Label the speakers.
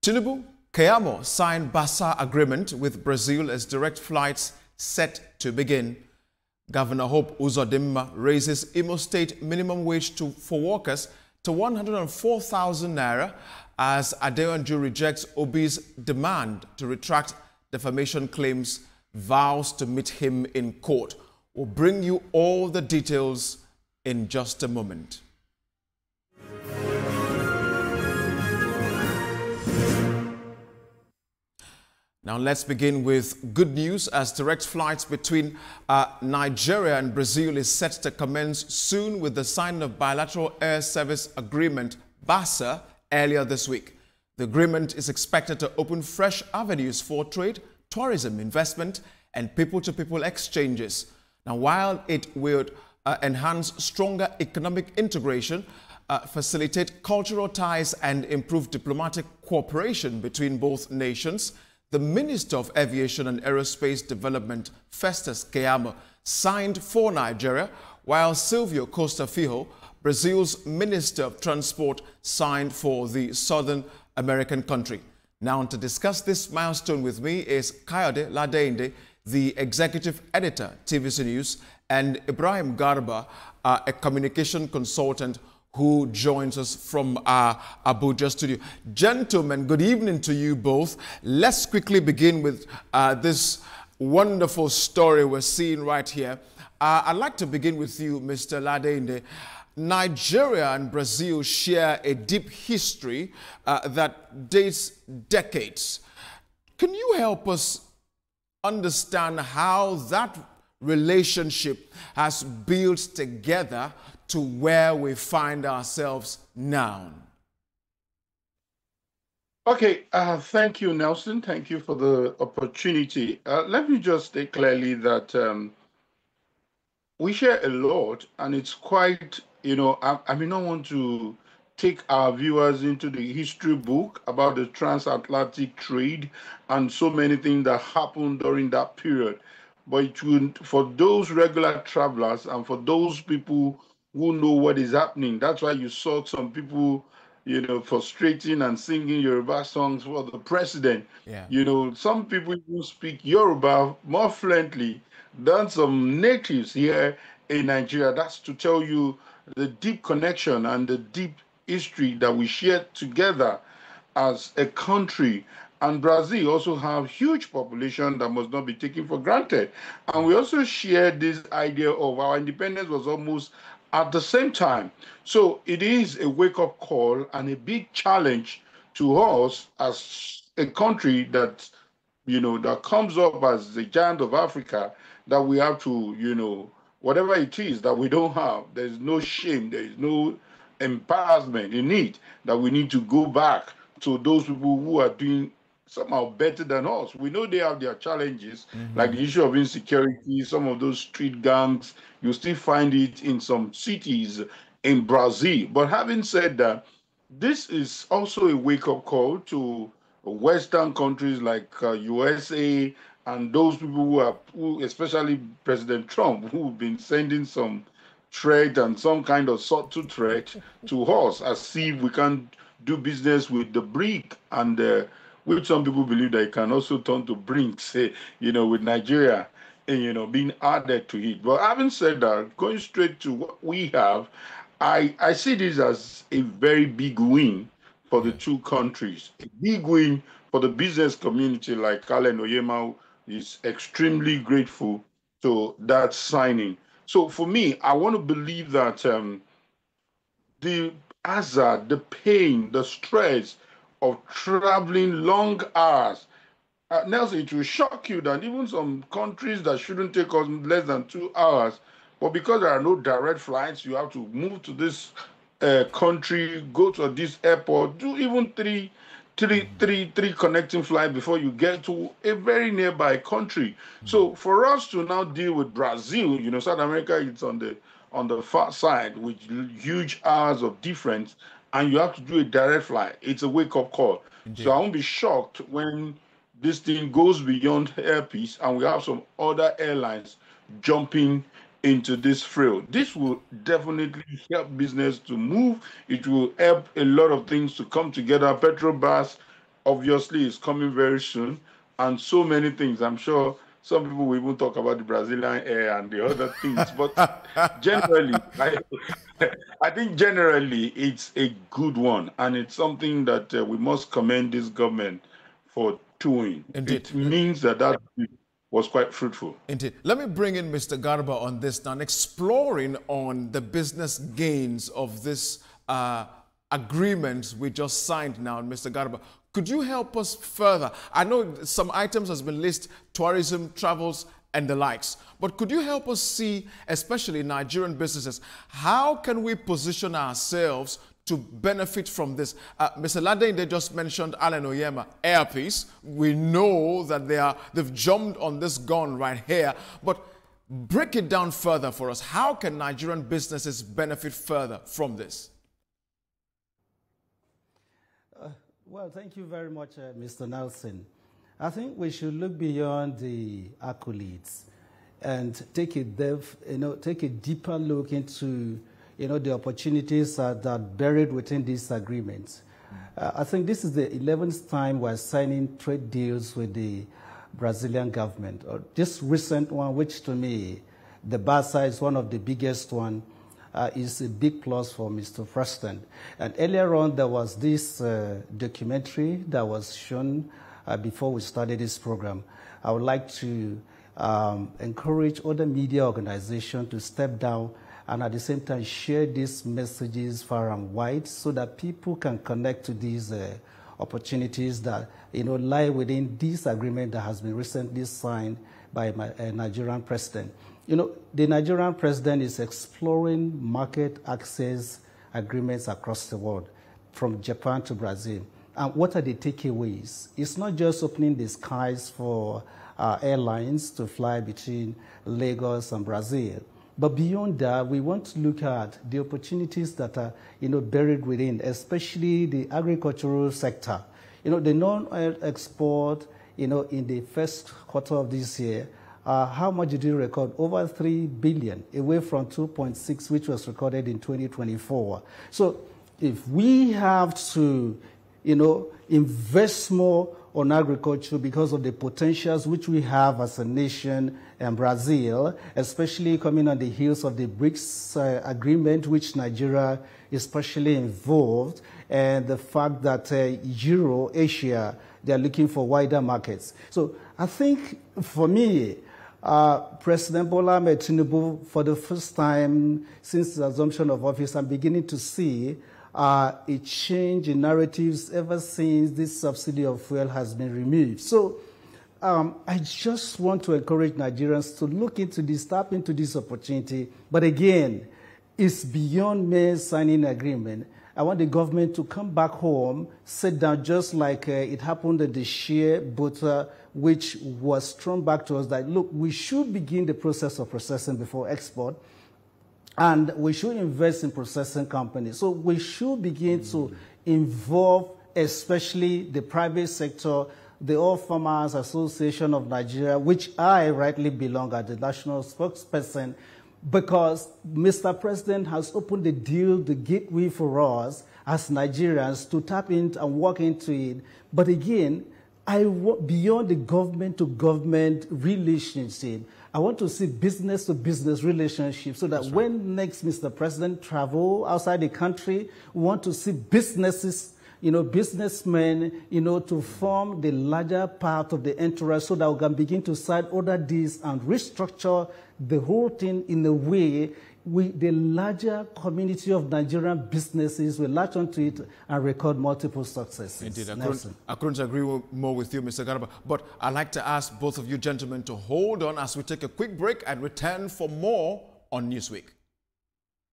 Speaker 1: Tinubu, Keyamo signed BASA agreement with Brazil as direct flights set to begin. Governor Hope Uzodimma raises Imo State minimum wage for workers to 104,000 naira as Adeyanju rejects Obi's demand to retract defamation claims, vows to meet him in court. We'll bring you all the details in just a moment. Now let's begin with good news as direct flights between Nigeria and Brazil is set to commence soon with the signing of bilateral air service agreement BASA earlier this week. The agreement is expected to open fresh avenues for trade, tourism, investment and people-to-people exchanges. Now while it will enhance stronger economic integration, facilitate cultural ties and improve diplomatic cooperation between both nations, the Minister of Aviation and Aerospace Development, Festus Keyamo, signed for Nigeria, while Silvio Costa Fijo, Brazil's Minister of Transport, signed for the Southern American country. Now, to discuss this milestone with me is Kayode Ladeinde, the Executive Editor, TVC News, and Ibrahim Garba, a communication consultant who joins us from our Abuja studio. Gentlemen, good evening to you both. Let's quickly begin with this wonderful story we're seeing right here. I'd like to begin with you, Mr. Ladeinde. Nigeria and Brazil share a deep history that dates decades. Can you help us understand how that relationship has built together to where we find ourselves now?
Speaker 2: Okay, thank you, Nelson. Thank you for the opportunity. Let me just state clearly that we share a lot, and it's quite, I may not want to take our viewers into the history book about the transatlantic trade and so many things that happened during that period. But it would, for those regular travelers and for those people who know what is happening, that's why you saw some people, frustrating and singing Yoruba songs for the president.
Speaker 1: Yeah.
Speaker 2: Some people even speak Yoruba more fluently than some natives here in Nigeria. That's to tell you the deep connection and the deep history that we share together as a country. And Brazil also have huge population that must not be taken for granted. And we also share this idea of our independence was almost at the same time. So it is a wake-up call and a big challenge to us as a country that, that comes up as the giant of Africa, that we have to, whatever it is that we don't have, there's no shame, there is no embarrassment in it, that we need to go back to those people who are doing somehow better than us. We know they have their challenges, like the issue of insecurity, some of those street gangs. You still find it in some cities in Brazil. But having said that, this is also a wake-up call to Western countries like USA and those people who, especially President Trump, who've been sending some threat and some kind of subtle threat to us, as if we can do business with the BRIC and which some people believe that it can also turn to BRICS, with Nigeria, and, being added to it. But having said that, going straight to what we have, I see this as a very big win for the two countries. A big win for the business community, like Kalen Oyema is extremely grateful to that signing. So for me, I want to believe that the hazard, the pain, the stress of traveling long hours. Nelson, it will shock you that even some countries that shouldn't take us less than 2 hours, but because there are no direct flights, you have to move to this country, go to this airport, do even three connecting flights before you get to a very nearby country. So for us to now deal with Brazil, South America, it's on the far side with huge hours of difference, and you have to do a direct flight. It's a wake-up call. Indeed. So I won't be shocked when this thing goes beyond airpiece and we have some other airlines jumping into this field. This will definitely help business to move. It will help a lot of things to come together. Petrobras obviously is coming very soon, and so many things. I'm sure some people will even talk about the Brazilian air and the other things, but generally, I think generally it's a good one, and it's something that we must commend this government for doing.
Speaker 1: Indeed.
Speaker 2: It means that was quite fruitful.
Speaker 1: Indeed. Let me bring in Mr. Garba on this now, exploring on the business gains of this agreement we just signed now. Mr. Garba, could you help us further? I know some items has been listed, tourism, travels, and the likes. But could you help us see, especially Nigerian businesses, how can we position ourselves to benefit from this? Mr. Ladende just mentioned Allen Oyema Airpeace. We know that they've jumped on this gun right here. But break it down further for us. How can Nigerian businesses benefit further from this?
Speaker 3: Well, thank you very much, Mr. Nelson. I think we should look beyond the accolades and take a deeper look into, the opportunities that are buried within these agreements. I think this is the 11th time we're signing trade deals with the Brazilian government. This recent one, which to me, the BASA is one of the biggest one, is a big plus for Mr. President. And earlier on, there was this documentary that was shown before we started this program. I would like to encourage other media organizations to step down and at the same time share these messages far and wide so that people can connect to these opportunities that lie within this agreement that has been recently signed by a Nigerian president. The Nigerian president is exploring market access agreements across the world, from Japan to Brazil. And what are the takeaways? It's not just opening the skies for airlines to fly between Lagos and Brazil. But beyond that, we want to look at the opportunities that are buried within, especially the agricultural sector. The non-oil export, in the first quarter of this year, how much did you record? Over 3 billion, away from 2.6, which was recorded in 2024. So if we have to invest more on agriculture because of the potentials which we have as a nation in Brazil, especially coming on the heels of the BRICS agreement, which Nigeria is especially involved, and the fact that Euro, Asia, they are looking for wider markets. So I think for me, President Bola Ahmed Tinubu, for the first time since the assumption of office, I'm beginning to see a change in narratives ever since this subsidy of fuel has been removed. So I just want to encourage Nigerians to look into this, tap into this opportunity. But again, it's beyond mere signing an agreement. I want the government to come back home, sit down, just like it happened at the shea butter, which was thrown back to us that, look, we should begin the process of processing before export. And we should invest in processing companies. So we should begin to involve, especially the private sector, the All Farmers Association of Nigeria, which I rightly belong as the national spokesperson, because Mr. President has opened the deal, the gateway for us as Nigerians to tap into and walk into it. But again, beyond the government-to-government relationship, I want to see business-to-business relationships so that when next Mr. President travel outside the country, we want to see businesses, businessmen, to form the larger part of the entourage so that we can begin to sign other deals and restructure the whole thing in a way the larger community of Nigerian businesses will latch onto it and record multiple successes.
Speaker 1: Indeed, I couldn't agree more with you, Mr. Garba. But I'd like to ask both of you gentlemen to hold on as we take a quick break and return for more on Newsweek.